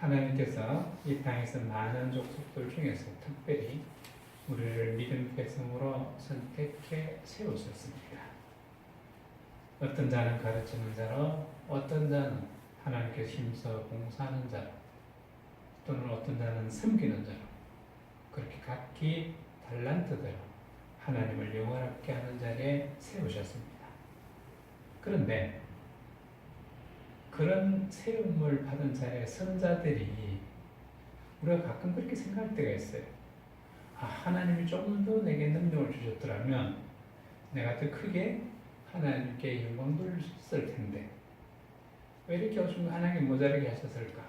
하나님께서 이 땅에서 많은 족속들 중에서 특별히 우리를 믿음 백성으로 선택해 세우셨습니다. 어떤 자는 가르치는 자로, 어떤 자는 하나님께서 힘써 봉사하는 자로, 또는 어떤 자는 섬기는 자로, 그렇게 각기 달란트대로 하나님을 영원하게 하는 자리에 세우셨습니다. 그런데 그런 세움을 받은 자리에 선 자들이 우리가 가끔 그렇게 생각할 때가 있어요. 하나님이 조금 더 내게 능력을 주셨더라면 내가 더 크게 하나님께 영광 돌렸을 텐데 왜 이렇게 하나님이 모자르게 하셨을까?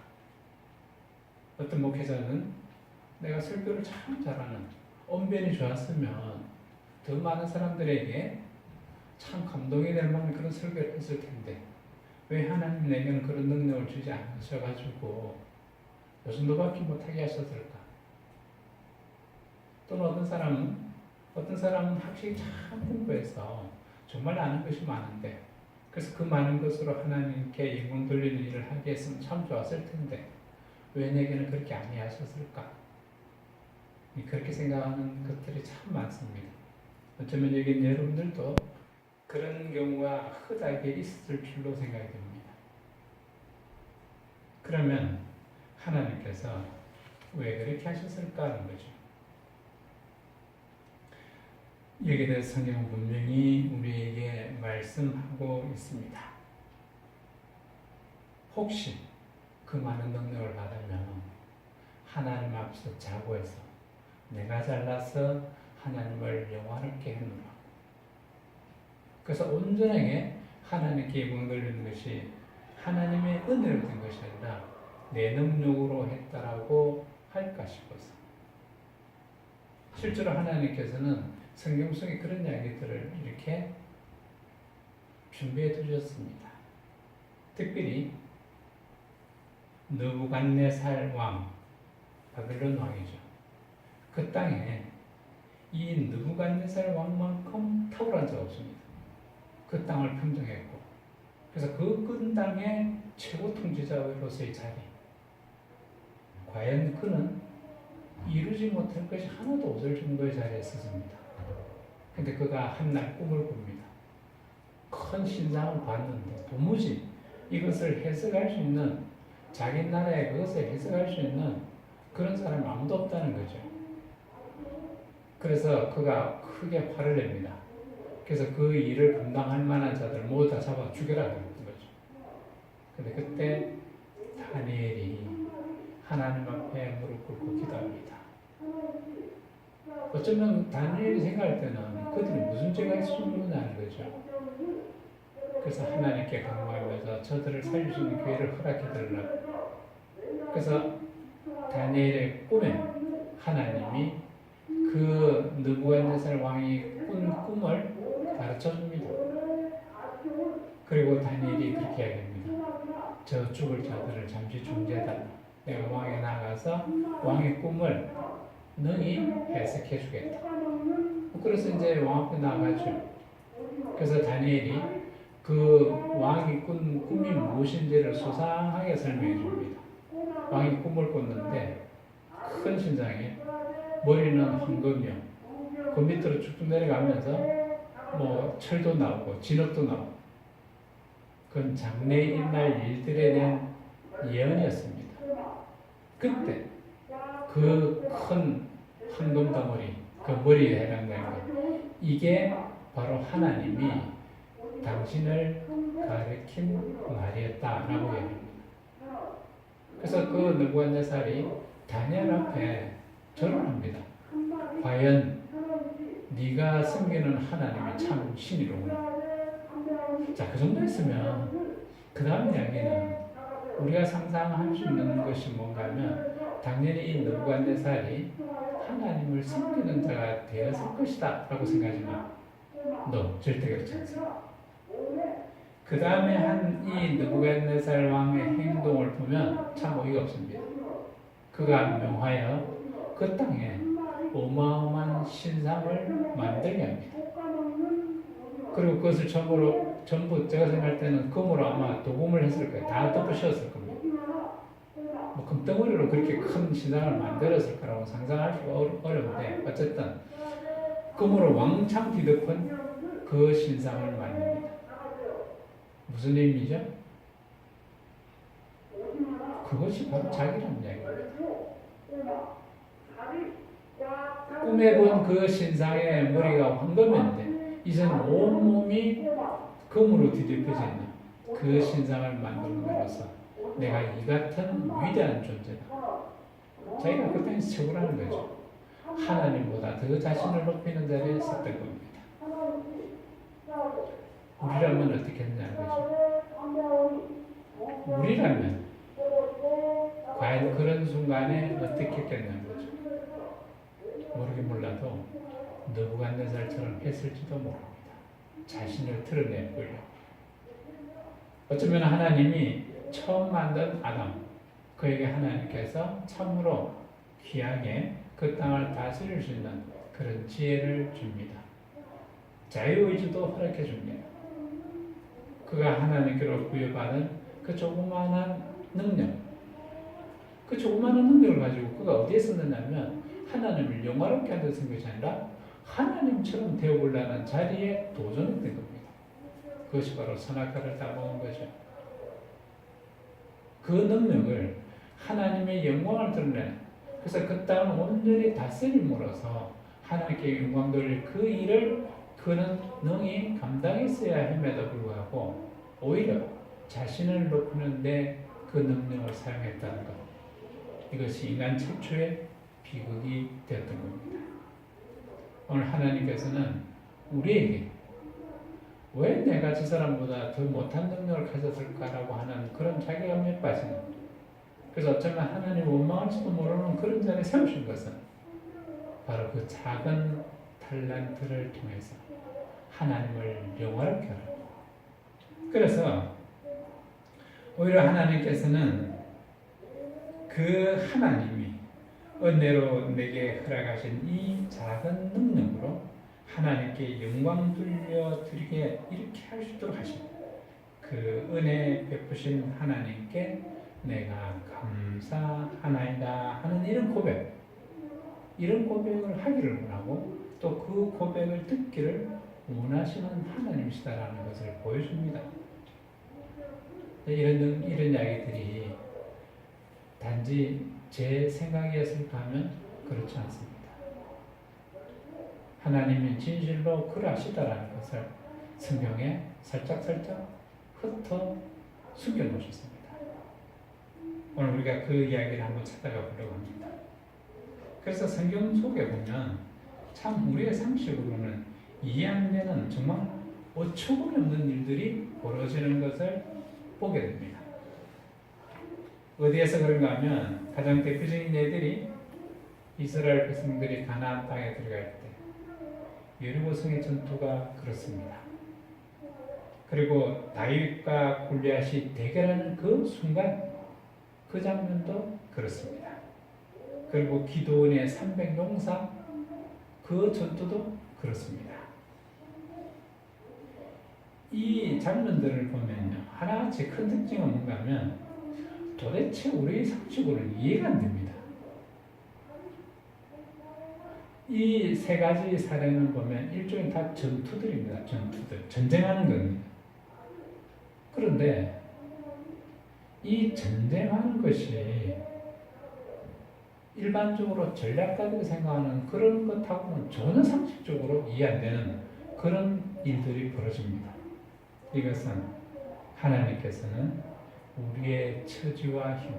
어떤 목회자는 내가 설교를 참 잘하는 언변이 좋았으면 더 많은 사람들에게 참 감동이 될 만한 그런 설교를 했을 텐데 왜 하나님 내게는 그런 능력을 주지 않으셔가지고 요 정도밖에 못하게 하셨을까? 또는 어떤 사람은 확실히 참 공부해서 정말 아는 것이 많은데 그래서 그 많은 것으로 하나님께 영광 돌리는 일을 하게 했으면 참 좋았을 텐데 왜 내게는 그렇게 아니하셨을까? 그렇게 생각하는 것들이 참 많습니다. 어쩌면 여기 여러분들도 그런 경우가 흔하게 있을 줄로 생각이 됩니다. 그러면 하나님께서 왜 그렇게 하셨을까 하는 거죠. 여기에 대해서 성경은 분명히 우리에게 말씀하고 있습니다. 혹시 그 많은 능력을 받으면 하나님 앞에서 자고해서 내가 잘나서 하나님을 영화롭게 해놓으라. 그래서 온전하게 하나님께 영광 돌리는 것이 하나님의 은혜로 된 것이 아니라 내 능력으로 했다라고 할까 싶어서. 실제로 하나님께서는 성경 속에 그런 이야기들을 이렇게 준비해 두셨습니다. 특별히 느부갓네살 왕, 바벨론 왕이죠. 그 땅에 이 느부갓네살 왕만큼 탁월한 자가 없습니다. 그 땅을 평정했고, 그래서 그 땅의 최고 통치자로서의 자리, 과연 그는 이루지 못할 것이 하나도 없을 정도의 자리에 있었습니다. 근데 그가 한날 꿈을 꿉니다. 큰 신상을 봤는데 도무지 이것을 해석할 수 있는, 자기 나라에 그것을 해석할 수 있는 그런 사람이 아무도 없다는 거죠. 그래서 그가 크게 화를 냅니다. 그래서 그 일을 감당할 만한 자들 모두 다 잡아 죽여라 그랬던 거죠. 근데 그때 다니엘이 하나님 앞에 무릎 꿇고 기도합니다. 어쩌면 다니엘이 생각할 때는 그들이 무슨 죄가 있었느냐는 거죠. 그래서 하나님께 간구하면서 저들을 살릴 수 있는 기회를 허락해 달라고. 그래서 다니엘의 꿈에 하나님이 그 느부갓네살 왕이 꾼 꿈을 가르쳐 줍니다. 그리고 다니엘이 그렇게 이야기합니다. 저 죽을 자들을 잠시 중재해달라. 내가 왕에 나가서 왕의 꿈을 능히 해석해 주겠다. 그래서 이제 왕 앞에 나가죠. 그래서 다니엘이 그 왕이 꾼 꿈이 무엇인지를 소상하게 설명해 줍니다. 왕이 꿈을 꿨는데 큰 신상에 머리는 황금이요. 그 밑으로 쭉쭉 내려가면서 뭐 철도 나오고 진흙도 나오고 그건 장래 일날 일들에 대한 예언이었습니다. 그때 그 큰 황금 덩어리, 그 머리에 해당되는 것, 이게 바로 하나님이 당신을 가리킨 말이었다라고 얘기합니다. 그래서 그 느부갓네살이 다니엘 앞에 절을 합니다. 과연 네가 섬기는 하나님이 참 신이로구나. 자, 그 정도 했으면 그 다음 이야기는 우리가 상상할 수 있는 것이 뭔가 하면 당연히 이 느부갓네살이 하나님을 섬기는 자가 되었을 것이다 라고 생각하지만 절대 그렇지 않습니다. 그 다음에 한 이 느부갓네살 왕의 행동을 보면 참 어이가 없습니다. 그가 명하여 그 땅에 어마어마한 신상을 만들게 합니다. 그리고 그것을 전부 제가 생각할 때는 금으로 아마 도금을 했을 거예요. 다 덮어 씌웠을 겁니다. 뭐 금덩어리로 그렇게 큰 신상을 만들었을 거라고 상상할 수가 어려운데 어쨌든 금으로 왕창 뒤덮은 그 신상을 만듭니다. 무슨 의미죠? 그것이 바로 자기라는 이야기입니다. 꿈에 본 그 신상의 머리가 황금인데 이제는 온몸이 금으로 뒤덮여져 있는 그 신상을 만들므로써 내가 이 같은 위대한 존재다. 자기가 그 땅에서 최고라는 거죠. 하나님보다 더 자신을 높이는 자리에 섰던 겁니다. 우리라면 어떻게 했냐는 거죠. 우리라면 과연 그런 순간에 어떻게 했겠냐는 거죠. 모르긴 몰라도 느부갓네살처럼 했을지도 모릅니다. 자신을 드러내보려고. 어쩌면 하나님이 처음 만든 아담, 그에게 하나님께서 참으로 귀하게 그 땅을 다스릴 수 있는 그런 지혜를 줍니다. 자유의지도 허락해 줍니다. 그가 하나님께로 부여받은 그 조그마한 능력, 그 조그마한 능력을 가지고 그가 어디에 썼느냐면 하나님을 영화롭게 하는 데 쓴 것이 아니라 하나님처럼 되어보려는 자리에 도전했던 겁니다. 그것이 바로 선악과를 따먹은 거죠. 그 능력을 하나님의 영광을 드러내는, 그래서 그 땅을 온전히 다스림으로써 하나님께 영광 돌릴 그 일을 그는 능히 감당했어야 함에도 불구하고 오히려 자신을 높이는데 그 능력을 사용했다는 것, 이것이 인간 최초의 비극이 되었던 겁니다. 오늘 하나님께서는 우리에게 왜 내가 저 사람보다 더 못한 능력을 가졌을까라고 하는 그런 자괴감에 빠지는, 그래서 어쩌면 하나님 원망할지도 모르는 그런 자리에 세우신 것은 바로 그 작은 탈란트를 통해서 하나님을 영화롭게 하라고. 그래서 오히려 하나님께서는 그 하나님이 은혜로 내게 허락하신 이 작은 능력으로 하나님께 영광 돌려드리게 이렇게 할 수 있도록 하십니다. 그 은혜 베푸신 하나님께 내가 감사하나이다 하는 이런 고백을 하기를 원하고 또 그 고백을 듣기를 원하시는 하나님이시다라는 것을 보여줍니다. 이런 이야기들이 단지 제 생각이었을까 하면 그렇지 않습니다. 하나님은 진실로 그러하시다라는 것을 성경에 살짝 흩어 숨겨 놓으셨습니다. 오늘 우리가 그 이야기를 한번 찾아가 보려고 합니다. 그래서 성경 속에 보면 참 우리의 상식으로는 이해 안 되는 정말 어처구니 없는 일들이 벌어지는 것을 보게 됩니다. 어디에서 그런가 하면 가장 대표적인 예들이 이스라엘 백성들이 가나안 땅에 들어갈 때 여리고성의 전투가 그렇습니다. 그리고 다윗과 골리앗이 대결하는 그 순간 그 장면도 그렇습니다. 그리고 기도원의 300용사 그 전투도 그렇습니다. 이 장면들을 보면요, 하나같이 큰 특징은 뭔가 하면 도대체 우리의 상식으로는 이해가 안 됩니다. 이 세 가지 사례는 보면 일종의 다 전투들입니다. 전쟁하는 겁니다. 그런데 이 전쟁하는 것이 일반적으로 전략가들이 생각하는 그런 것하고는 전혀 상식적으로 이해 안 되는 그런 일들이 벌어집니다. 이것은 하나님께서는 우리의 처지와 힘,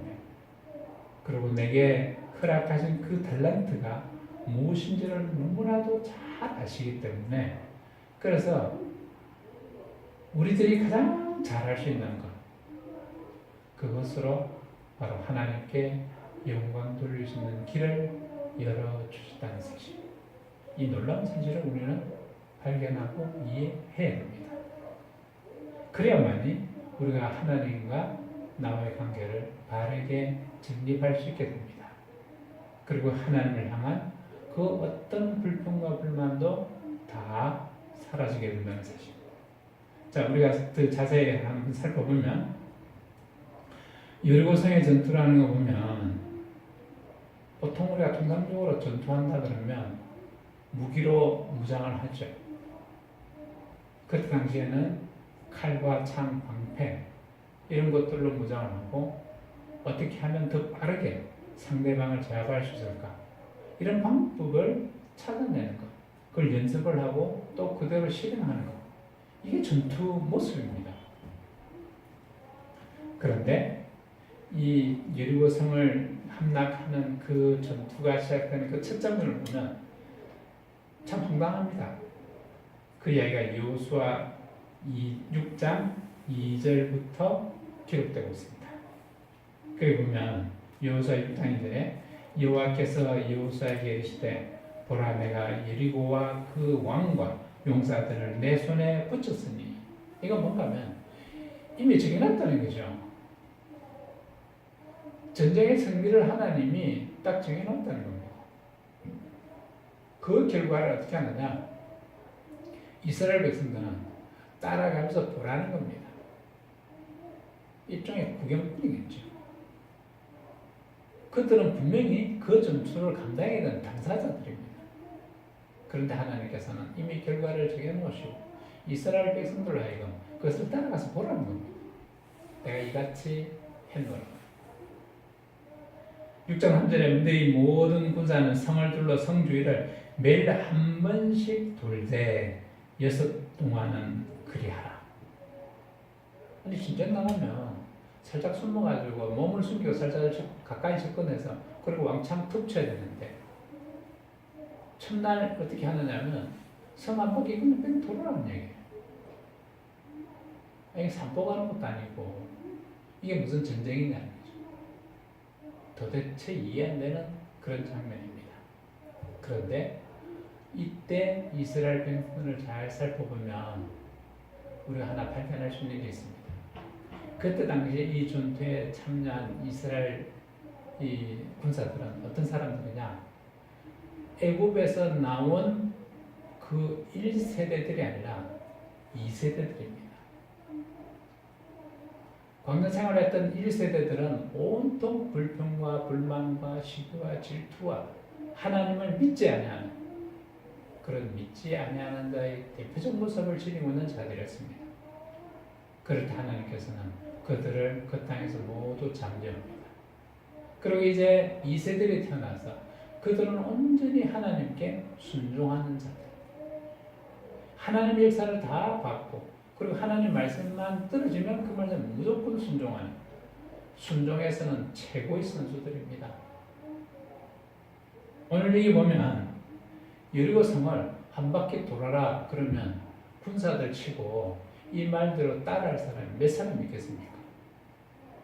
그리고 내게 허락하신 그 달란트가 무엇인지를 너무나도 잘 아시기 때문에, 그래서 우리들이 가장 잘할 수 있는 것, 그것으로 바로 하나님께 영광 돌릴 수 있는 길을 열어주셨다는 사실, 이 놀라운 사실을 우리는 발견하고 이해해야 합니다. 그래야만이 우리가 하나님과 나와의 관계를 바르게 정립할 수 있게 됩니다. 그리고 하나님을 향한 그 어떤 불평과 불만도 다 사라지게 된다는 사실. 자, 우리가 더 자세히 한번 살펴보면 여리고성의 전투라는 거 보면 보통 우리가 통상적으로 전투한다 그러면 무기로 무장을 하죠. 그때 당시에는 칼과 창, 방패 이런 것들로 무장을 하고 어떻게 하면 더 빠르게 상대방을 제압할 수 있을까? 이런 방법을 찾아내는 것. 그걸 연습을 하고 또 그대로 실행하는 것. 이게 전투 모습입니다. 그런데 이 여리고성을 함락하는 그 전투가 시작되는 그 첫 장면을 보면 참 황당합니다. 그 이야기가 여호수아 6장 2절부터 기록되고 있습니다. 거기 보면 여호수아 6장인데 여호와께서 여호수아에게 이르시되 보라 내가 여리고와 그 왕과 용사들을 내 손에 붙였으니 이건 뭔가 하면 이미 정해놨다는 거죠. 전쟁의 승리를 하나님이 딱 정해놓았다는 겁니다. 그 결과를 어떻게 하느냐? 이스라엘 백성들은 따라가면서 보라는 겁니다. 일종의 구경꾼이겠죠. 그들은 분명히 그 전투를 감당해야 되는 당사자들입니다. 그런데 하나님께서는 이미 결과를 정해놓으시고 이스라엘 백성들로 하여금 그것을 따라가서 보라는 겁니다. 내가 이같이 했노라. 6장 3절에 너희 모든 군사는 성을 둘러 성 주위를 매일 한 번씩 돌되 6 동안은 그리하라. 아니 진짜 나가면 살짝 숨어가지고 몸을 숨기고 살짝 가까이 접근해서 그리고 왕창 툭쳐야 되는데 첫날 어떻게 하느냐면 성 한 바퀴 그냥 뺑 돌아라는 얘기예요. 이게 산보가는 것도 아니고 이게 무슨 전쟁이냐는 거죠. 도대체 이해 안 되는 그런 장면입니다. 그런데 이때 이스라엘 백성을 잘 살펴보면 우리가 하나 발견할 수 있는 게 있습니다. 그때 당시에 이 전투에 참여한 이스라엘 이 군사들은 어떤 사람들이냐? 애굽에서 나온 그 1세대들이 아니라 2세대들입니다. 광야 생활했던 1세대들은 온통 불평과 불만과 시기와 질투와 하나님을 믿지 아니하는 그런 믿지 아니하는 자의 대표적 모습을 지니고 있는 자들이었습니다. 그럴 때 하나님께서는 그들을 그 땅에서 모두 잠재웁니다. 그리고 이제 2세들이 태어나서 그들은 온전히 하나님께 순종하는 자들. 하나님의 역사를 다 받고 그리고 하나님 말씀만 떨어지면 그 말씀 무조건 순종하는 순종에서는 최고의 선수들입니다. 오늘 여기 보면 여리고 성을 한 바퀴 돌아라 그러면 군사들 치고 이 말대로 따라할 사람이 몇 사람 있겠습니까?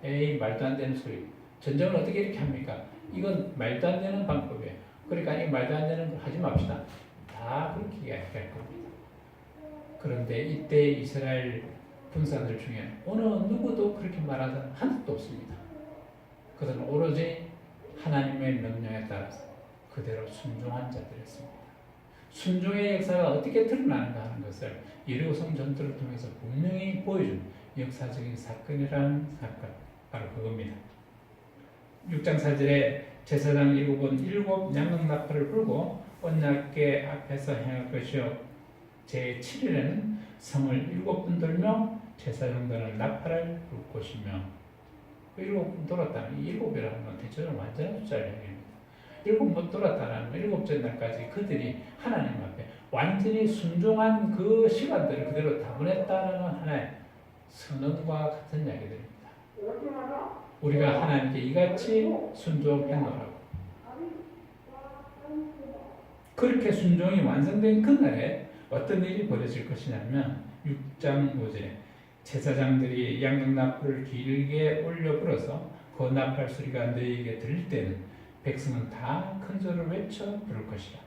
에이 말도 안 되는 소리. 전쟁을 어떻게 이렇게 합니까? 이건 말도 안 되는 방법이에요. 그러니까 이 말도 안 되는 거 하지 맙시다. 다 그렇게 이야기할 겁니다. 그런데 이때 이스라엘 군사들 중에 어느 누구도 그렇게 말하는 하나도 없습니다. 그들은 오로지 하나님의 명령에 따라서 그대로 순종한 자들이었습니다. 순종의 역사가 어떻게 드러나는가 하는 것을 여리고성 전투를 통해서 분명히 보여준 역사적인 사건이라는 사건, 바로 그겁니다. 6장 4절에 제사장 7은 7 양릉나팔을 불고 언약궤 앞에서 행할 것이요 제7일에는 성을 7번 돌며 제사장들은 나팔을 불 것이며 7번 돌았다는 이 7이라는 건 대체적으로 완전한 숫자를 얘기합니다. 7번 돌았다는 7째 날까지 그들이 하나님 앞에 완전히 순종한 그 시간들을 그대로 다 보냈다는 하나의 선언과 같은 이야기들입니다. 우리가 하나님께 이같이 순종했노라고. 그렇게 순종이 완성된 그날에 어떤 일이 벌어질 것이냐면 6장 5절에 제사장들이 양릉나팔을 길게 올려 불어서 그 나팔 소리가 너희에게 들릴 때는 백성은 다 큰 소리를 외쳐 부를 것이라.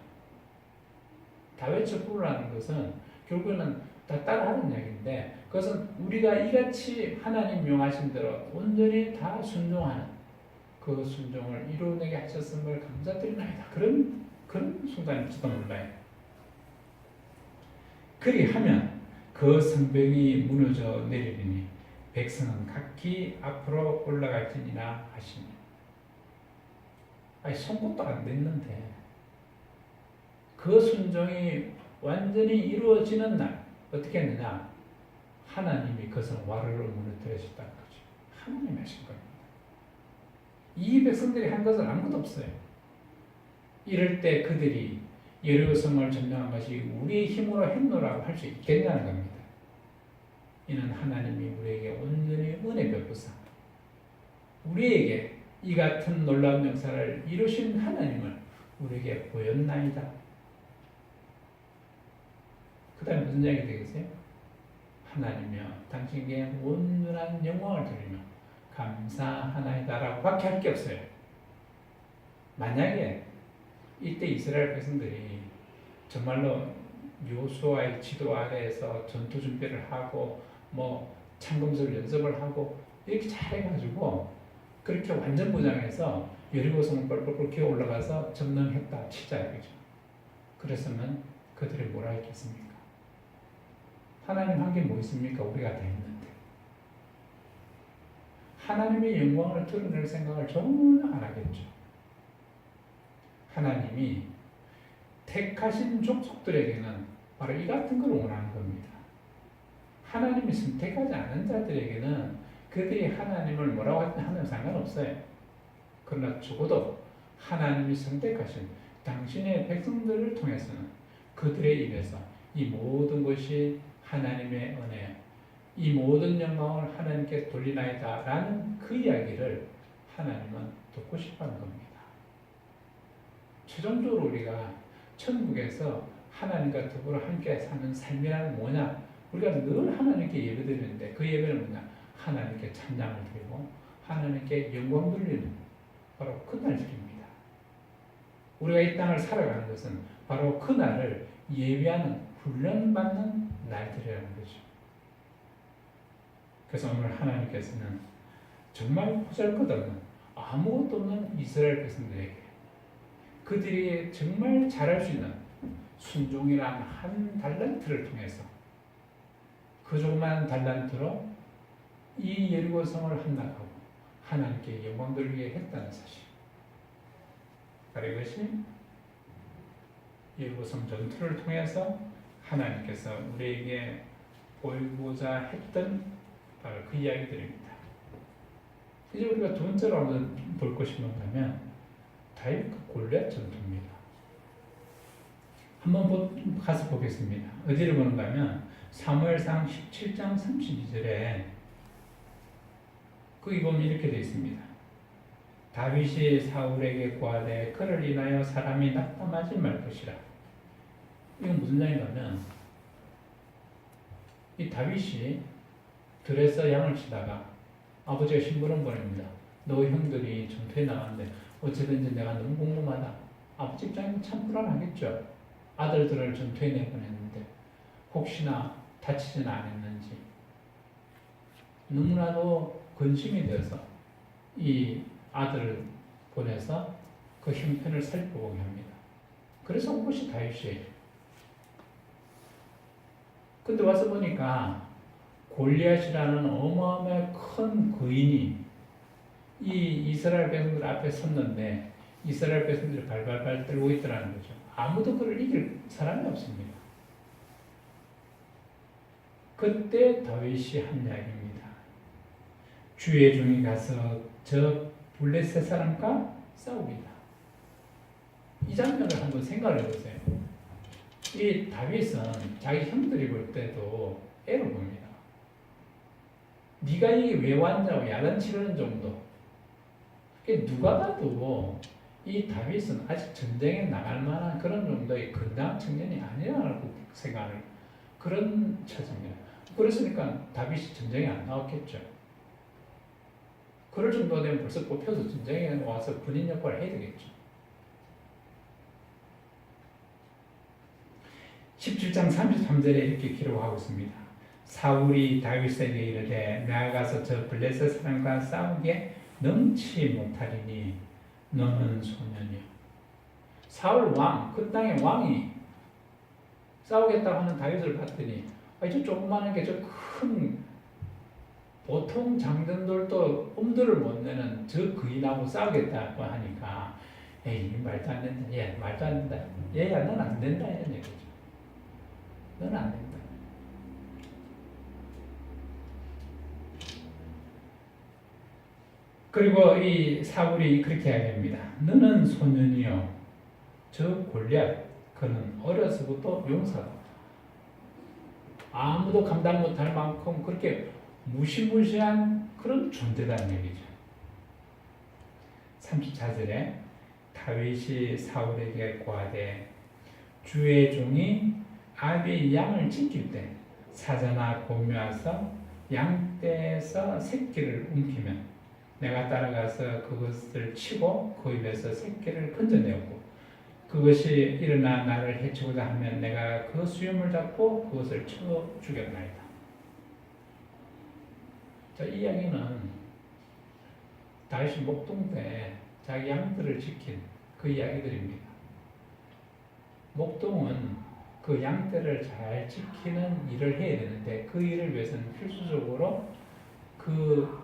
다 외쳐 부르라는 것은 결국에는 다 따라하는 이야기인데 그것은 우리가 이같이 하나님 명하신 대로 온전히 다 순종하는 그 순종을 이루어내게 하셨음을 감사드리나이다. 그런 순간일지도 몰라요. 그리하면 그 성벽이 무너져 내리리니 백성은 각기 앞으로 올라갈지니라 하시니. 아니 손것도 안 됐는데 그 순종이 완전히 이루어지는 날 어떻게 했느냐? 하나님이 그것을 와르르 무너뜨리셨다는 거죠. 하나님이 하신 겁니다. 이 백성들이 한 것은 아무것도 없어요. 이럴 때 그들이 여리고성을 점령한 것이 우리의 힘으로 했노라고 할 수 있겠냐는 겁니다. 이는 하나님이 우리에게 온전히 은혜 베푸사 우리에게 이 같은 놀라운 역사를 이루신 하나님을 우리에게 보였나이다. 그 다음에 무슨 이야기 되겠어요? 하나님이여 당신에게 온전한 영광을 드리며 감사하나이다 라고 밖에 할 게 없어요. 만약에 이때 이스라엘 백성들이 정말로 여호수아의 지도 아래에서 전투 준비를 하고 뭐 창검술 연습을 하고 이렇게 잘해가지고 그렇게 완전 무장해서 여리고성을 뻘뻘뻘 기어 올라가서 점령했다 치자 이거죠. 그랬으면 그들이 뭐라 했겠습니까? 하나님 한 게 뭐 있습니까? 우리가 다 했는데. 하나님의 영광을 드러낼 생각을 전혀 안 하겠죠. 하나님이 택하신 족속들에게는 바로 이 같은 걸 원하는 겁니다. 하나님이 선택하지 않은 자들에게는 그들이 하나님을 뭐라고 하든 상관없어요. 그러나 적어도 하나님이 선택하신 당신의 백성들을 통해서는 그들의 입에서 이 모든 것이 하나님의 은혜, 이 모든 영광을 하나님께 돌리나이다 라는 그 이야기를 하나님은 듣고 싶어하는 겁니다. 최종적으로 우리가 천국에서 하나님과 더불어 함께 사는 삶이란 뭐냐? 우리가 늘 하나님께 예배드리는데 그 예배는 뭐냐? 하나님께 찬양을 드리고 하나님께 영광 돌리는 바로 그 날들입니다. 우리가 이 땅을 살아가는 것은 바로 그 날을 예배하는 훈련받는 날들이라는 거죠. 그래서 오늘 하나님께서는 정말 보잘것없는 아무것도 없는 이스라엘 백성들에게 그들이 정말 잘할 수 있는 순종이란 한 달란트를 통해서 그 조그만 달란트로 이 여리고성을 함락하고 하나님께 영광 돌리게 했다는 사실. 바로 이것이 여리고성 전투를 통해서 하나님께서 우리에게 보이고자 했던 바로 그 이야기들입니다. 이제 우리가 두 번째로 한번 볼 것이 뭔가면 다윗과 골리앗 전투입니다. 한번 가서 보겠습니다. 어디를 보는가 하면 사무엘상 17장 32절에 거기 보면 이렇게 되어 있습니다. 다윗이 사울에게 고하되 그를 인하여 사람이 낙담하지 말 것이라. 이건 무슨 말이냐면 이 다윗이 들에서 양을 치다가 아버지가 심부름 보냅니다. 너 형들이 전투에 나갔는데 어쨌든지 내가 너무 궁금하다. 아버지 입장에서 참 불안하겠죠. 아들들을 전투에 내보냈는데 혹시나 다치지는 않았는지 너무나도 근심이 되어서 이 아들을 보내서 그 형편을 살펴보게 합니다. 그래서 온 것이 다윗이에요. 근데 와서 보니까 골리앗이라는 어마어마한 큰 거인이 이 이스라엘 백성들 앞에 섰는데 이스라엘 백성들이 발발발 떨고 있더라는 거죠. 아무도 그를 이길 사람이 없습니다. 그때 다윗이 한 이야기입니다. 주의 종이 가서 저 블레셋 사람과 싸우기다. 이 장면을 한번 생각을 해보세요. 이 다윗은 자기 형들이 볼 때도 애를 봅니다. 네가 이게 왜 왔냐고 야단치는 정도. 누가 봐도 이 다윗은 아직 전쟁에 나갈 만한 그런 정도의 건장한 청년이 아니라고 생각하는 그런 처지입니다. 그랬으니까 다윗이 전쟁에 안 나왔겠죠. 그럴 정도 되면 벌써 뽑혀서 전쟁에 와서 군인 역할을 해야 되겠죠. 17장 33절에 이렇게 기록하고 있습니다. 사울이 다윗에게 이르되 나아가서 저 블레셋 사람과 싸우게 능치 못하리니 너는 소년이요. 사울 왕, 그 땅의 왕이 싸우겠다고 하는 다윗을 봤더니 저 조그마한 게 저 큰 보통 장전돌도 엄두를 못 내는 저 거인하고 싸우겠다고 하니까 에이 말도 안 된다. 얘 말도 안 된다. 얘야 넌 안 된다 이런 얘기죠. 넌 안 된다. 그리고 이 사울이 그렇게 이야기합니다. 너는 소년이요. 저 골리앗 그는 어려서부터 용사다. 아무도 감당 못할 만큼 그렇게 무시무시한 그런 존재라는 얘기죠. 34절에 다윗이 사울에게 고하되 주의 종이 아비의 양을 지킬 때 사자나 곰이 와서 양떼에서 새끼를 움키면 내가 따라가서 그것을 치고 그 입에서 새끼를 건져내었고 그것이 일어나 나를 해치고자 하면 내가 그 수염을 잡고 그것을 쳐 죽였나이다. 자, 이 이야기는 다윗이 목동 때 자기 양들을 지킨 그 이야기들입니다. 목동은 그 양떼를 잘 지키는 일을 해야 되는데 그 일을 위해서는 필수적으로 그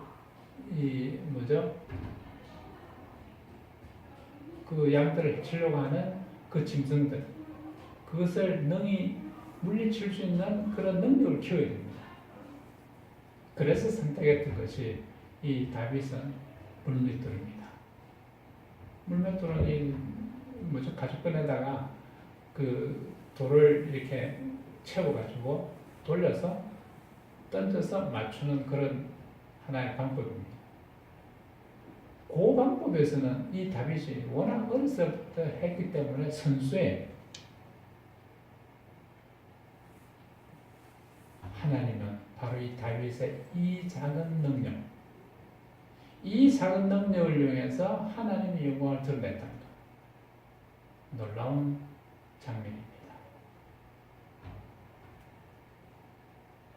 양들을 해치려고 하는 그 짐승들 그것을 능히 물리칠 수 있는 그런 능력을 키워야 됩니다. 그래서 선택했던 것이 이 다윗은 물맷돌입니다. 물맷돌은 이 가죽끈에다가 그 돌을 이렇게 채워가지고 돌려서 던져서 맞추는 그런 하나의 방법입니다. 그 방법에서는 이 다윗이 워낙 어려서부터 했기 때문에 선수에 하나님은 바로 이 다윗의 이 작은 능력, 이 작은 능력을 이용해서 하나님의 영광을 드러냈다는 것. 놀라운 장면입니다.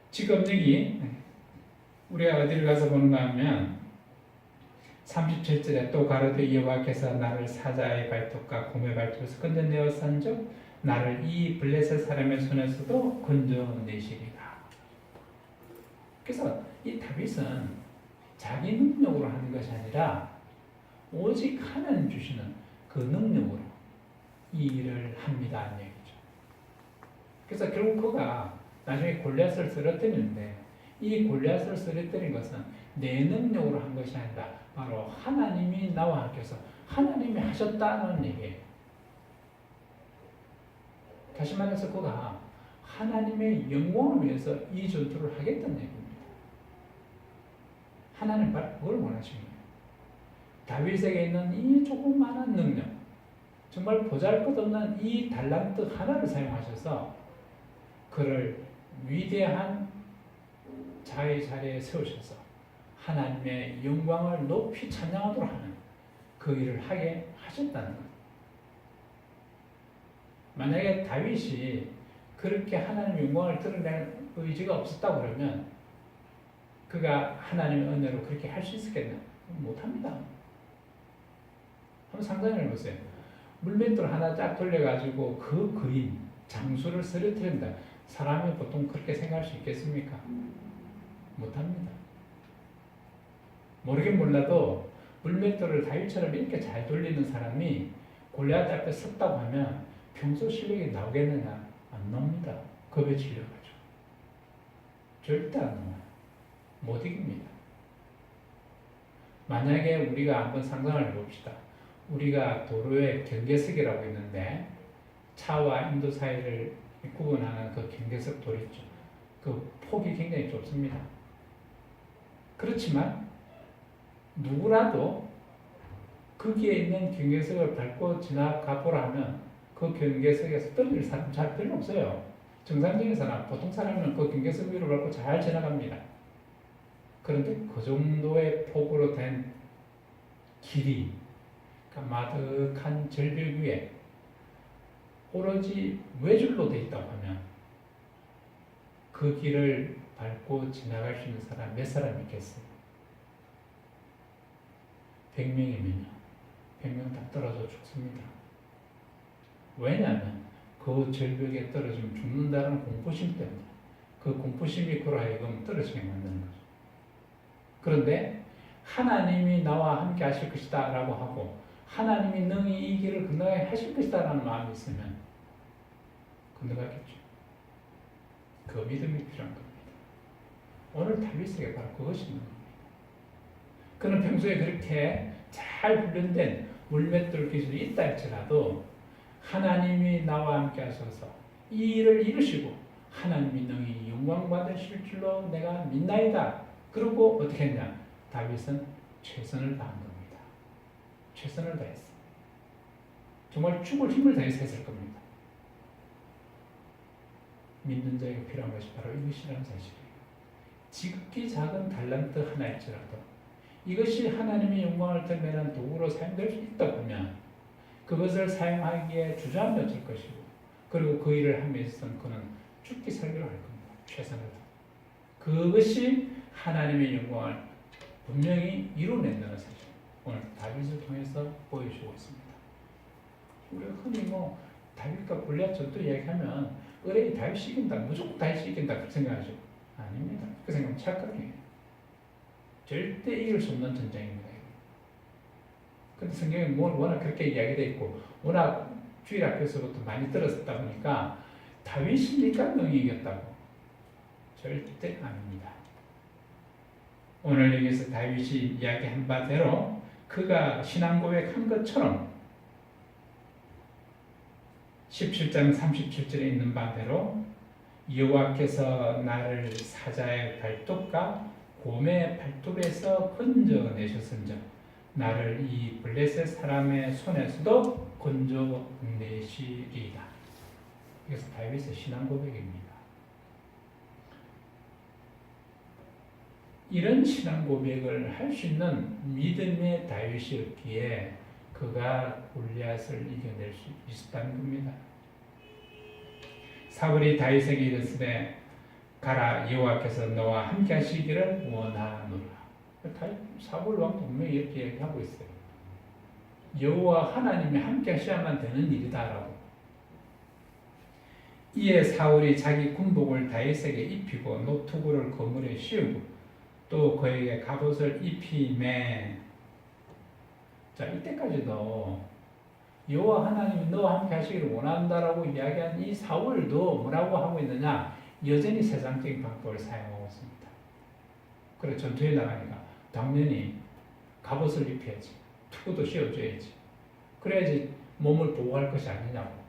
지금 여기 우리가 어디를 가서 보는가 하면 37절에 또 가로되 여호와께서 나를 사자의 발톱과 곰의 발톱에서 건져내었은즉 나를 이 블레셋 사람의 손에서도 건져내시리라. 그래서 이 다윗은 자기 능력으로 하는 것이 아니라 오직 하나님 주시는 그 능력으로 이 일을 합니다 하는 얘기죠. 그래서 결국 그가 나중에 골리앗을 쓰러뜨리는데 이 골리앗을 쓰러뜨린 것은 내 능력으로 한 것이 아니라 바로 하나님이 나와 함께해서 하나님이 하셨다는 얘기예요. 다시 말해서 그가 하나님의 영광을 위해서 이 전투를 하겠다는 얘기입니다. 하나님 바로 그걸 원하시는 거예요. 다윗에게 있는 이 조그마한 능력, 정말 보잘것없는 이 달란트 하나를 사용하셔서 그를 위대한 자의 자리에 세우셔서 하나님의 영광을 높이 찬양하도록 하는 그 일을 하게 하셨다는 것. 만약에 다윗이 그렇게 하나님의 영광을 드러낼 의지가 없었다고 그러면 그가 하나님의 은혜로 그렇게 할 수 있었겠나? 못합니다. 한번 상상해 보세요. 물맷돌 하나 쫙 돌려가지고 그 거인, 장수를 쓰러뜨린다. 사람이 보통 그렇게 생각할 수 있겠습니까? 못합니다. 모르긴 몰라도 물맷돌을 다윗처럼 이렇게 잘 돌리는 사람이 골리앗 앞에 섰다고 하면 평소 실력이 나오겠느냐? 안 나옵니다. 겁에 질려가지고. 절대 안 나와요. 못 이깁니다. 만약에 우리가 한번 상상을 해봅시다. 우리가 도로에 경계석이라고 있는데 차와 인도 사이를 구분하는 그 경계석 돌 있죠. 그 폭이 굉장히 좁습니다. 그렇지만 누구라도 거기에 있는 경계석을 밟고 지나가 보라 하면 그 경계석에서 떨어질 사람 잘 별로 없어요. 정상적인 사람, 보통 사람은 그 경계석 위로 밟고 잘 지나갑니다. 그런데 그 정도의 폭으로 된 길이, 마득한 절벽 위에 오로지 외줄로 되어 있다고 하면 그 길을 밟고 지나갈 수 있는 사람 몇 사람 있겠어요? 100명이면요. 100명 다 떨어져 죽습니다. 왜냐하면 그 절벽에 떨어지면 죽는다는 공포심 때문에 그 공포심이 그로 하여금 떨어지게 만드는 거죠. 그런데 하나님이 나와 함께 하실 것이다 라고 하고 하나님이 능히 이 길을 건너가게 하실 것이다 라는 마음이 있으면 건너가겠죠. 그 믿음이 필요한 겁니다. 오늘 다윗에게 바로 그것이 있는 겁니다. 그는 평소에 그렇게 잘 훈련된 물맷돌 기술이 있다 할지라도 하나님이 나와 함께 하셔서 이 일을 이루시고 하나님이 능히 영광 받으실 줄로 내가 믿나이다. 그리고 어떻게 했냐? 다윗은 최선을 다한 겁니다. 최선을 다했어. 정말 죽을 힘을 다해서 했을 겁니다. 믿는 자에게 필요한 것이 바로 이것이라는 사실이에요. 지극히 작은 달란트 하나일지라도 이것이 하나님의 영광을 드러내는 도구로 사용될 수 있다고 하면 그것을 사용하기에 주저함이 없을 것이고 그리고 그 일을 하면서 그는 죽기 살기로 할 겁니다. 최선을 다. 그것이 하나님의 영광을 분명히 이루어낸다는 사실 오늘 다윗을 통해서 보여주고 있습니다. 우리가 흔히 다윗과 골리앗 전투 이야기하면 의뢰이 다윗이 이긴다, 무조건 다윗이 이긴다 그렇게 생각하죠. 아닙니다. 그 생각은 착각이에요. 절대 이길 수 없는 전쟁입니다. 근데 성경에 워낙 그렇게 이야기되어 있고 워낙 주일학교에서부터 많이 들었다 보니까 다윗이니까 능히 이겼다고. 절대 아닙니다. 오늘 여기서 다윗이 이야기한 바대로 그가 신앙 고백한 것처럼 17장 37절에 있는 바대로 여호와께서 나를 사자의 발톱과 곰의 발톱에서 건져내셨은즉 나를 이 블레셋 사람의 손에서도 건져내시리이다. 이것은 다윗의 신앙 고백입니다. 이런 신앙 고백을 할 수 있는 믿음의 다윗이었기에 그가 골리앗을 이겨낼 수 있었다는 겁니다. 사울이 다윗에게 이르시되 가라 여호와께서 너와 함께 하시기를 원하노라. 사울 왕 분명히 이렇게 얘기하고 있어요. 여호와 하나님이 함께 하셔야만 되는 일이다라고. 이에 사울이 자기 군복을 다윗에게 입히고 노투구를 거물에 씌우고 또 그에게 갑옷을 입히매. 자, 이때까지도 여호와 하나님이 너와 함께 하시기를 원한다라고 이야기한 이 사울도 뭐라고 하고 있느냐? 여전히 세상적인 방법을 사용하고 있습니다. 그래 전투에 나가니까 당연히 갑옷을 입혀야지, 투구도 씌워줘야지, 그래야지 몸을 보호할 것이 아니냐고.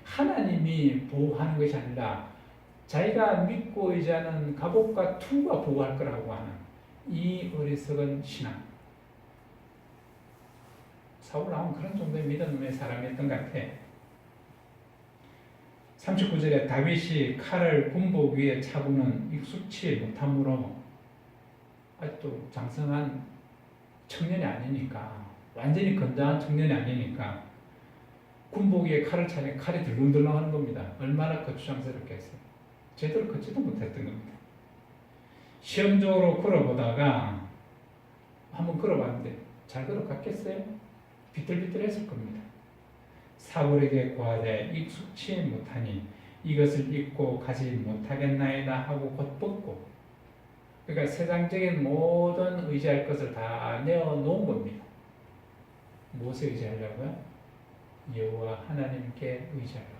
하나님이 보호하는 것이 아니라 자기가 믿고 의지하는 갑옷과 투구가 보호할 거라고 하는 이 어리석은 신앙. 사울은 그런 정도의 믿음의 사람이었던 것 같아. 39절에 다윗이 칼을 군복 위에 차고는 익숙치 못함으로 아직도 장성한 청년이 아니니까, 완전히 건장한 청년이 아니니까 군복 위에 칼을 차니 칼이 들렁들렁 하는 겁니다. 얼마나 거추장스럽겠어요. 제대로 걷지도 못했던 겁니다. 시험적으로 걸어보다가 한번 걸어봤는데 잘 걸어갔겠어요? 비틀비틀했을 겁니다. 사울에게 고하되 익숙치 못하니 이것을 입고 가지 못하겠나이다 하고 곧 벗고. 그러니까 세상적인 모든 의지할 것을 다 내어놓은 겁니다. 무엇에 의지하려고요? 여호와 하나님께 의지하려고.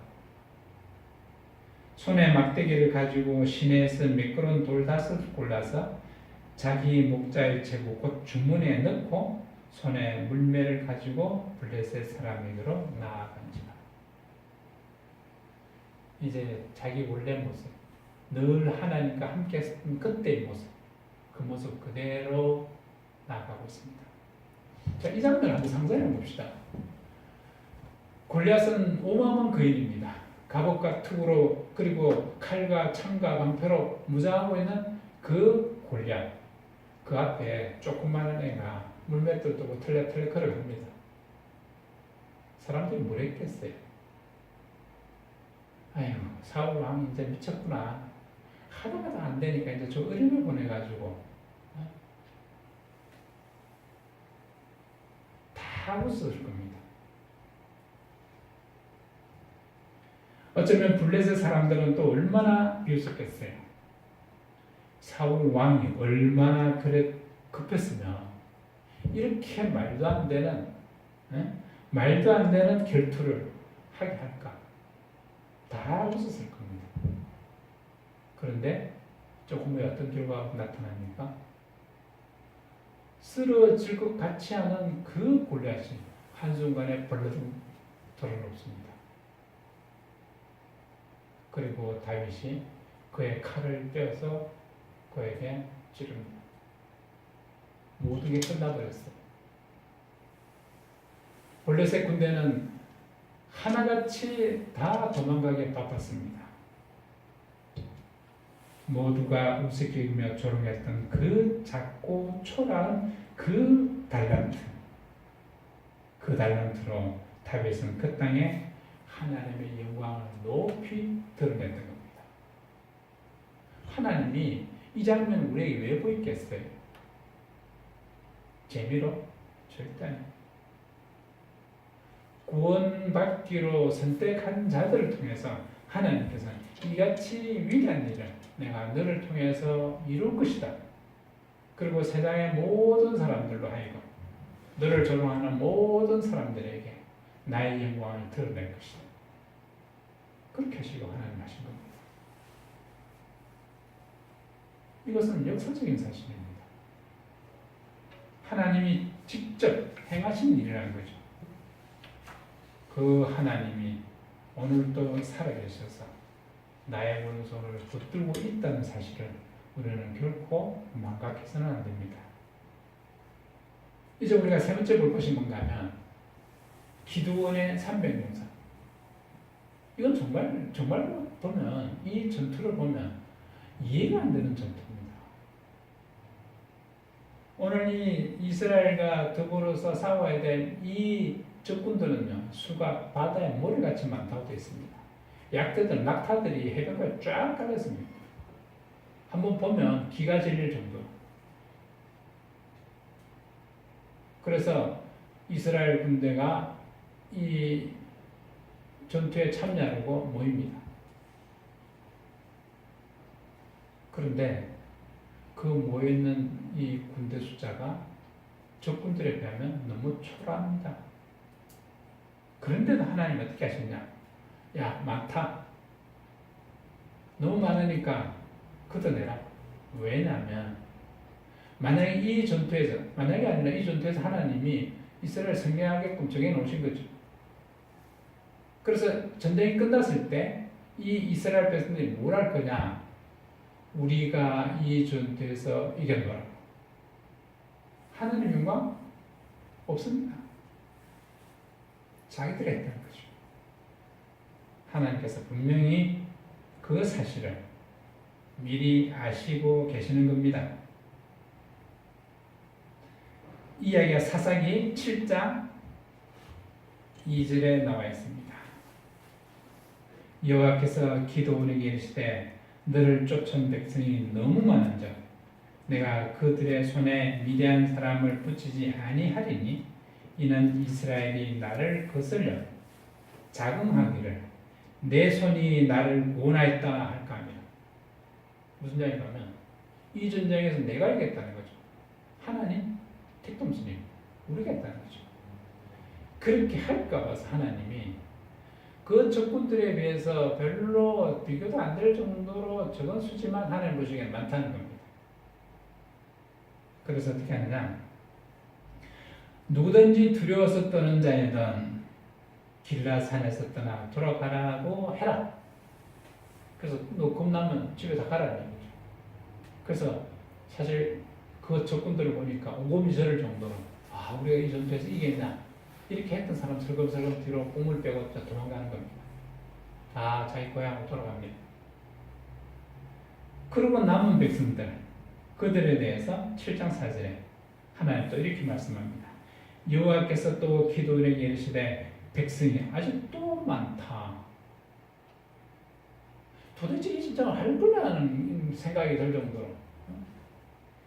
손에 막대기를 가지고 시내에서 미끄러운 돌다섯을 골라서 자기 목자의 제구 곧 주문에 넣고 손에 물매를 가지고 블레셋 사람에게로 나아간지라. 이제 자기 원래 모습, 늘 하나님과 함께 했던 그때의 모습, 그 모습 그대로 나아가고 있습니다. 자, 이 장면을 한번 상상해 봅시다. 골리앗은 어마어마한 거인입니다. 갑옷과 투구로 그리고 칼과 창과 방패로 무장하고 있는 그 골리앗, 그 앞에 조그마한 애가 물맷돌 두고 털레털레 걸어갑니다. 사람들이 뭘 했겠어요? 아유, 사울 왕이 이제 미쳤구나. 하다가 안 되니까 이제 저 어림을 보내가지고 다 웃었을 겁니다. 어쩌면 블레셋 사람들은 또 얼마나 비웃었겠어요. 사울 왕이 얼마나 그래 급했으면 이렇게 말도 안 되는 말도 안 되는 결투를 하게 할까? 다 웃었을 겁니다. 그런데 조금 후에 어떤 결과가 나타납니까? 쓰러질 것 같지 않은 그 골리앗이 한순간에 벌러덩 털어놓습니다. 그리고 다윗이 그의 칼을 떼어서 그에게 찌릅니다. 모든 게 끝나버렸어요. 블레셋 군대는 하나같이 다 도망가게 바빴습니다. 모두가 우습게 조롱했던 그 작고 초라한 그 달란트로 다윗은 그 땅에 하나님의 영광을 높이 드러냈던 겁니다. 하나님이 이 장면을 우리에게 왜 보이겠어요? 재미로? 절대 아니에요. 구원받기로 선택한 자들을 통해서 하나님께서 이같이 위대한 일을 내가 너를 통해서 이룰 것이다. 그리고 세상의 모든 사람들로 하여금 너를 조롱하는 모든 사람들에게 나의 영광을 드러낼 것이다. 그렇게 하시고 하나님 하신 겁니다. 이것은 역사적인 사실입니다. 하나님이 직접 행하신 일이라는 거죠. 그 하나님이 오늘도 살아계셔서 나의 오른손을 붙들고 있다는 사실을 우리는 결코 망각해서는 안 됩니다. 이제 우리가 세 번째 볼 것이 뭔가 하면 기드온의 300용사. 이건 정말로 보면 이 전투를 보면 이해가 안 되는 전투입니다. 오늘 이 이스라엘과 더불어서 싸워야 될 이 적군들은요, 수가 바다에 모래같이 많다고 되어 있습니다. 약대들, 낙타들이 해변가에 쫙 깔렸습니다. 한번 보면 기가 질릴 정도. 그래서 이스라엘 군대가 이 전투에 참여하려고 모입니다. 그런데 그 모여있는 이 군대 숫자가 적군들에 비하면 너무 초라합니다. 그런데도 하나님 어떻게 하셨냐? 야, 많다. 너무 많으니까 걷어내라. 왜냐하면 만약에 이 전투에서 하나님이 이스라엘 승리하게끔 정해놓으신 거죠. 그래서 전쟁이 끝났을 때 이 이스라엘 백성들이 뭘 할 거냐? 우리가 이 전투에서 이겨내라. 하나님 영광 없습니다. 자기들이 했다는 거죠. 하나님께서 분명히 그 사실을 미리 아시고 계시는 겁니다. 이 이야기가 사사기 7장 2절에 나와 있습니다. 여호와께서 기드온에게 이르시되 너를 쫓은 백성이 너무 많은즉 내가 그들의 손에 미디안 사람을 붙이지 아니하리니 이는 이스라엘이 나를 거슬려 자금하기를 내 손이 나를 구원하였다 할까 하며. 무슨 이야기냐면 이 전쟁에서 내가 이겼다는 거죠. 하나님 택도 없으니 우리가 했다는 거죠. 그렇게 할까 봐서 하나님이 그 적군들에 비해서 별로 비교도 안 될 정도로 적은 수지만 하나님 보시기엔 많다는 겁니다. 그래서 어떻게 하느냐? 누구든지 두려워서 떠는 자이든 길라산에서 떠나 돌아가라고 해라. 그래서 너 겁나면 집에 다 가라는 거죠. 그래서 사실 그 적군들을 보니까 오고미저를 정도로 우리가 이 전투에서 이겼나 이렇게 했던 사람 설금설금 뒤로 꽁물 빼고 도망가는 겁니다. 다 자기 고향으로 돌아갑니다. 그러고 남은 백성들 그들에 대해서 7장 4절에 하나님 또 이렇게 말씀합니다. 여호와께서 또 기드온에게 이르시되 백성이 아직 또 많다. 도대체 이 전쟁을 할 거냐는 생각이 들 정도로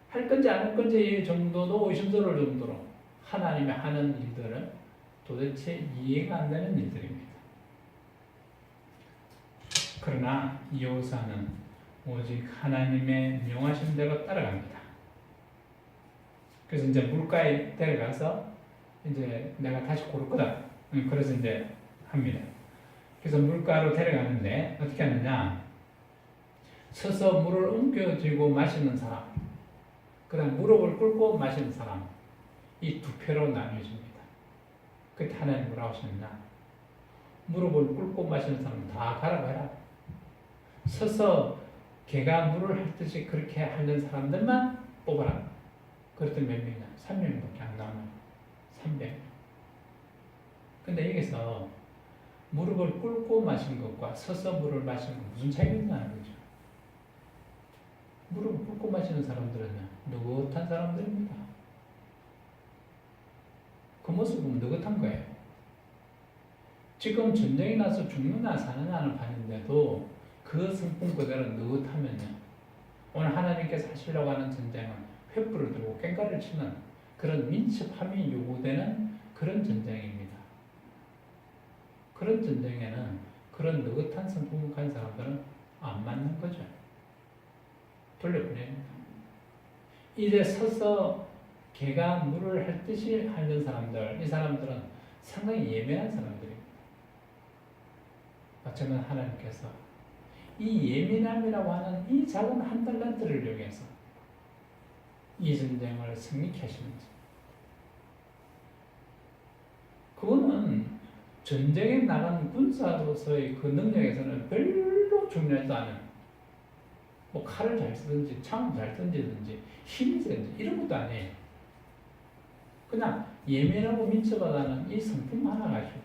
할 건지 안 할 건지 정도도 의심스러울 정도로 하나님이 하는 일들은 도대체 이해가 안 되는 일들입니다. 그러나 여호사는 오직 하나님의 명하신 대로 따라갑니다. 그래서 이제 물가에 데려가서 이제 내가 다시 고를 거다. 그래서 이제 합니다. 그래서 물가로 데려가는데 어떻게 하느냐? 서서 물을 옮겨쥐고 마시는 사람, 그다음 무릎을 꿇고 마시는 사람, 이 두 표로 나뉘어집니다. 그때 하나님 뭐라고 하셨느냐? 무릎을 꿇고 마시는 사람 다 가라고 해라. 서서 개가 물을 핥듯이 그렇게 하는 사람들만 뽑아라. 그랬더니 몇 명이냐? 3명밖에 안 나와요. 300명. 근데 여기서 무릎을 꿇고 마신 것과 서서 물을 마시는 것 무슨 차이가 있냐는 거죠. 무릎을 꿇고 마시는 사람들은요, 느긋한 사람들입니다. 그 모습 보면 느긋한 거예요. 지금 전쟁이 나서 죽느냐 사느냐는 반인데도 그 성품 그대로 느긋하면요, 오늘 하나님께서 하시려고 하는 전쟁은 횃불을 들고 꽹과를 치는 그런 민첩함이 요구되는 그런 전쟁입니다. 그런 전쟁에는 그런 느긋한 성품을 가진 사람들은 안 맞는 거죠. 돌려보냅니다. 이제 서서 개가 물을 핥듯이 핥는 사람들, 이 사람들은 상당히 예민한 사람들입니다. 어쩌면 하나님께서 이 예민함이라고 하는 이 작은 한 달란트를 이용해서 이 전쟁을 승리케 하시는지. 그거는 전쟁에 나간 군사로서의 그 능력에서는 별로 중요하지도 않은, 뭐 칼을 잘 쓰든지 창을 잘 던지든지 힘이 세든지 이런 것도 아니에요. 그냥 예민하고 민첩하다는 이 성품 하나 가지고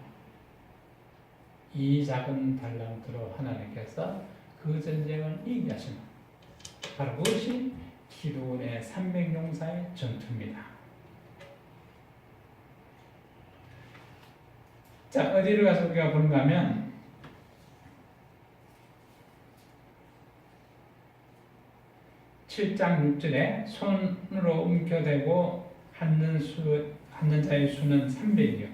이 작은 달란트로 하나님께서 그 전쟁을 이기게 하시는, 바로 그것이 기도원의 300용사의 전투입니다. 자, 어디를 가서 우리가 보는가 하면 7장 6절에 손으로 움켜대고 핥는 자의 수는 300이요.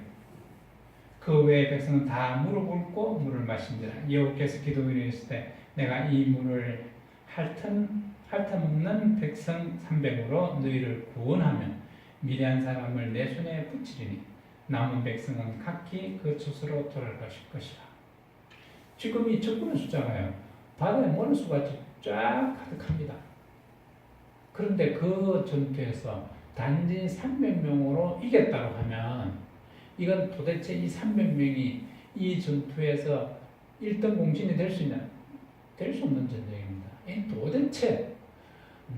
그 외의 백성은 다 무릎 꿇고 물을 마신지라. 여호와께서 기도원에 있을 때 내가 이 물을 핥아먹는 백성 300으로 너희를 구원하며 미래한 사람을 내 손에 붙이리니 남은 백성은 각기 그 주소로 돌아가실 것이라. 지금 이 적군의 숫자가요, 바다에 모래수같이 쫙 가득합니다. 그런데 그 전투에서 단지 300명으로 이겼다고 하면 이건 도대체 이 300명이 이 전투에서 1등 공신이 될 수 있냐? 될 수 없는 전쟁입니다. 이 도대체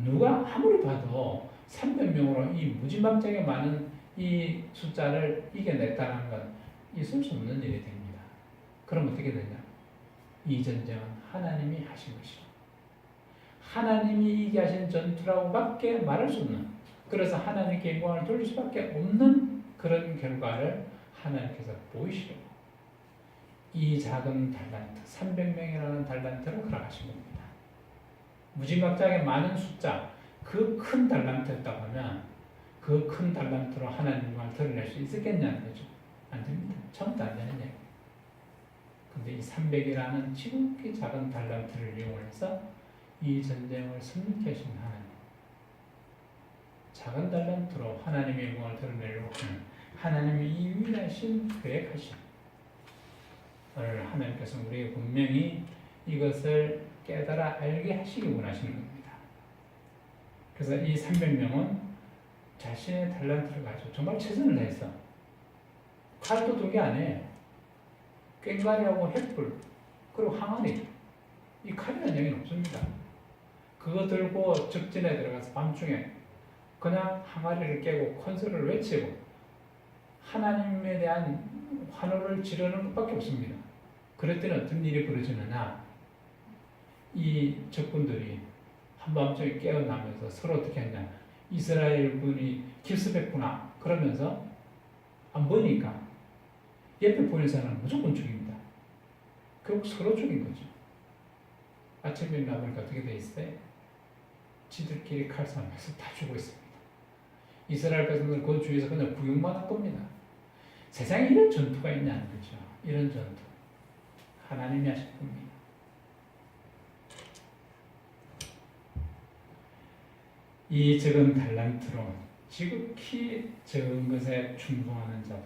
누가 아무리 봐도 300명으로 이 무지막지하게 많은 이 숫자를 이겨냈다는 건 있을 수 없는 일이 됩니다. 그럼 어떻게 되냐? 이 전쟁은 하나님이 하신 것이라. 하나님이 이기게 하신 전투라고밖에 말할 수 없는, 그래서 하나님께 영광을 돌릴 수밖에 없는 그런 결과를 하나님께서 보이시려고 이 작은 달란트, 300명이라는 달란트를 허락하신 겁니다. 무지막지하게 많은 숫자, 그 큰 달란트였다고 하면 그 큰 달란트로 하나님을 드러낼 수 있었겠냐는 거죠. 안 됩니다. 처음부터 안 되는 얘기. 근데 이 300이라는 지극히 작은 달란트를 이용해서 이 전쟁을 승리케 하신 하나님. 작은 달란트로 하나님의 영광을 드러내려고 하는 하나님의 이 위대하신 계획하신, 오늘 하나님께서 우리에게 분명히 이것을 깨달아 알게 하시기 원하시는 겁니다. 그래서 이 300명은 자신의 달란트를 가지고 정말 최선을 다해서, 칼도 두 개 아니에요. 꽹과리하고 횃불, 그리고 항아리, 이 칼이라는 얘기는 없습니다. 그거 들고 적진에 들어가서 밤중에 그냥 항아리를 깨고 콘서트를 외치고 하나님에 대한 환호를 지르는 것밖에 없습니다. 그랬더니 어떤 일이 벌어지느냐? 이 적군들이 한밤중에 깨어나면서 서로 어떻게 했냐? 이스라엘 군이 기습했구나 그러면서 안 보니까 옆에 보이는 사람은 무조건 죽입니다. 결국 서로 죽인 거죠. 아침에 일어나보니까 어떻게 돼 있어요? 지들끼리 칼싸움해서 다 죽어 있습니다. 이스라엘 백성들은 그 주위에서 그냥 구경만 할 겁니다. 세상에 이런 전투가 있냐는 거죠. 이런 전투. 하나님이 하실 겁니다. 이 적은 달란트로 지극히 적은 것에 충성하는 자다.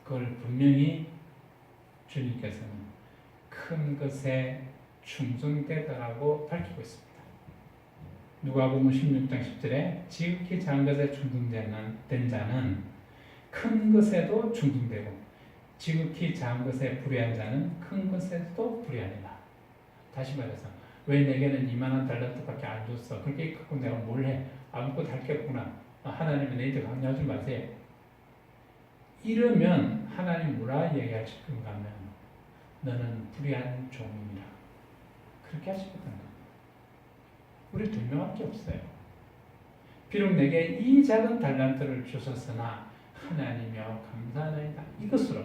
그걸 분명히 주님께서는 큰 것에 충성되다라고 밝히고 있습니다. 누가복음 16장 10절에 지극히 작은 것에 충성된 자는 큰 것에도 충성되고 지극히 작은 것에 불의한 자는 큰 것에도 불의하니라. 다시 말해서 왜 내게는 이만한 달란트밖에 안 줬어? 그렇게 갖고 내가 뭘 해? 아무것도 할 게 없구나. 하나님은 너희들 강요하지 마세요. 이러면 하나님 뭐라 얘기하실 건가 하면 너는 불의한 종이라. 그렇게 하시거든. 우리 두 명밖에 없어요. 비록 내게 이 작은 달란트를 주셨으나 하나님이여 감사하나이다. 이것으로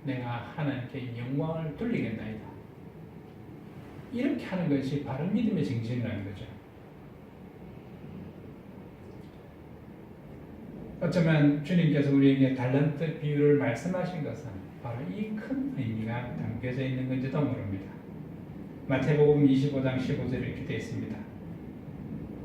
내가 하나님께 영광을 돌리겠나이다. 이렇게 하는 것이 바른 믿음의 정신이라는 거죠. 어쩌면 주님께서 우리에게 달란트 비유를 말씀하신 것은 바로 이 큰 의미가 담겨져 있는 건지도 모릅니다. 마태복음 25장 15절에 이렇게 되어 있습니다.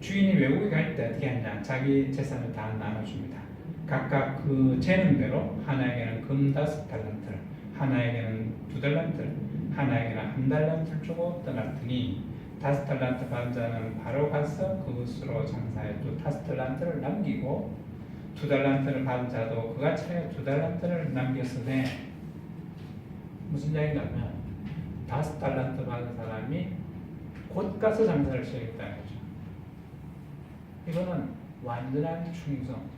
주인이 외국에 갈 때 어떻게 하냐? 자기 재산을 다 나눠줍니다. 각각 그 재능대로 하나에게는 금 5달란트를, 하나에게는 2달란트를, 하나에게는 1달란트를 주고 떠났더니 5달란트 받은 자는 바로 가서 그것으로 장사해 또 5달란트를 남기고 2달란트를 받은 자도 그가 차에 2달란트를 남겼으되 무슨 이야기가 하면 5달란트 받은 사람이 곧 가서 장사를 시작했다는 거죠. 이거는 완전한 충성,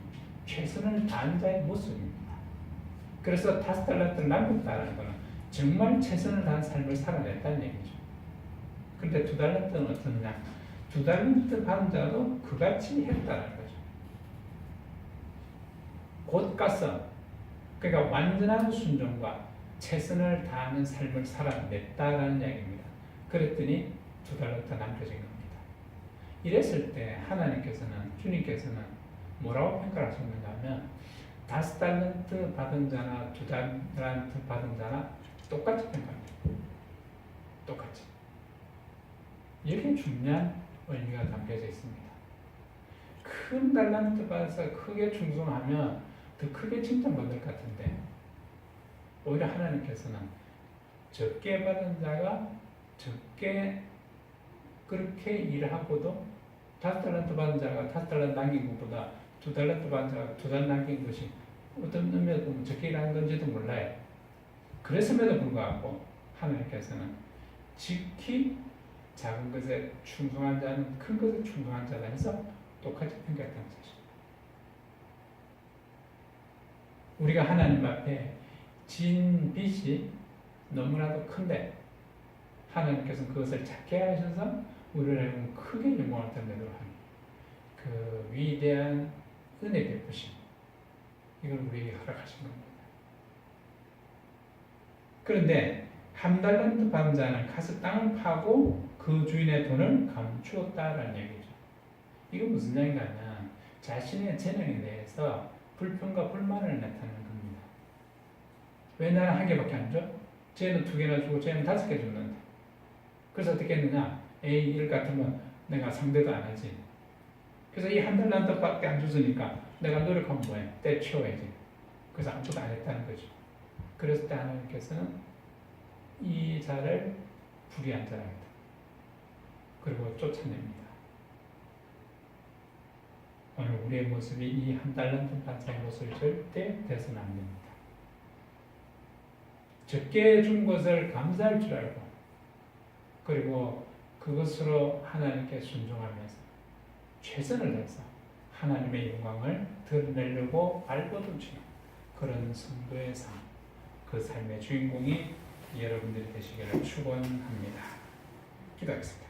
최선을 다한 자의 모습입니다. 그래서 5달란트를 남겼다는 것은 정말 최선을 다한 삶을 살아냈다는 얘기죠. 그런데 2달란트는 어떠냐? 2달란트 받은 자도 그같이 했다는 거죠. 곧 가서 그러니까 완전한 순종과 최선을 다하는 삶을 살아냈다라는 이야기입니다. 그랬더니 2달란트 남겨진 겁니다. 이랬을 때 하나님께서는, 주님께서는 뭐라고 평가를 하셨는가 하면 5달란트 받은 자나 2달란트 받은 자나 똑같이 평가합니다. 똑같이. 이렇게 중요한 의미가 담겨져 있습니다. 큰 달란트 받아서 크게 충성하면 더 크게 칭찬받을 것 같은데 오히려 하나님께서는 적게 받은 자가 적게 그렇게 일하고도 5달란트 받은 자가 5달란트 남긴 것보다 2달란트 받은 자가 2달 남긴 것이 어떤 의미에서 보면 적게 일하는 건지도 몰라요. 그랬음에도 불구하고 하나님께서는 지극히 작은 것에 충성한 자는 큰 것에 충성한 자다 해서 똑같이 평가했다는 사실. 우리가 하나님 앞에 진 빚이 너무나도 큰데 하나님께서는 그것을 작게 하셔서 우리를 크게 영광을 드리도록 하는 그 위대한 은혜 베푸심, 이걸 우리에게 허락하신 겁니다. 그런데 1달란트 받은 자는 가서 땅을 파고 그 주인의 돈을 감추었다라는 얘기죠. 이건 무슨 얘기가 하면 자신의 재능에 대해서 불평과 불만을 나타내는 겁니다. 왜 나는 1개밖에 안 줘? 쟤는 2개나 주고 쟤는 5개 줬는데. 그래서 어떻게 했느냐? 에이, 일 같으면 내가 상대도 안 하지. 그래서 이 1달란트밖에 안 줬으니까 내가 노력하면 뭐해? 떼치워야지. 그래서 아무것도 안 했다는 거죠. 그랬을 때 하나님께서는 이 자를 불의한 자라 했다. 그리고 쫓아냅니다. 오늘 우리의 모습이 이 1달란트 받은 모습이 절대 돼서는 안 됩니다. 적게 준 것을 감사할 줄 알고 그리고 그것으로 하나님께 순종하면서 최선을 다해서 하나님의 영광을 드러내려고 발버둥치는 그런 성도의 삶, 그 삶의 주인공이 여러분들이 되시기를 축원합니다. 기도하겠습니다.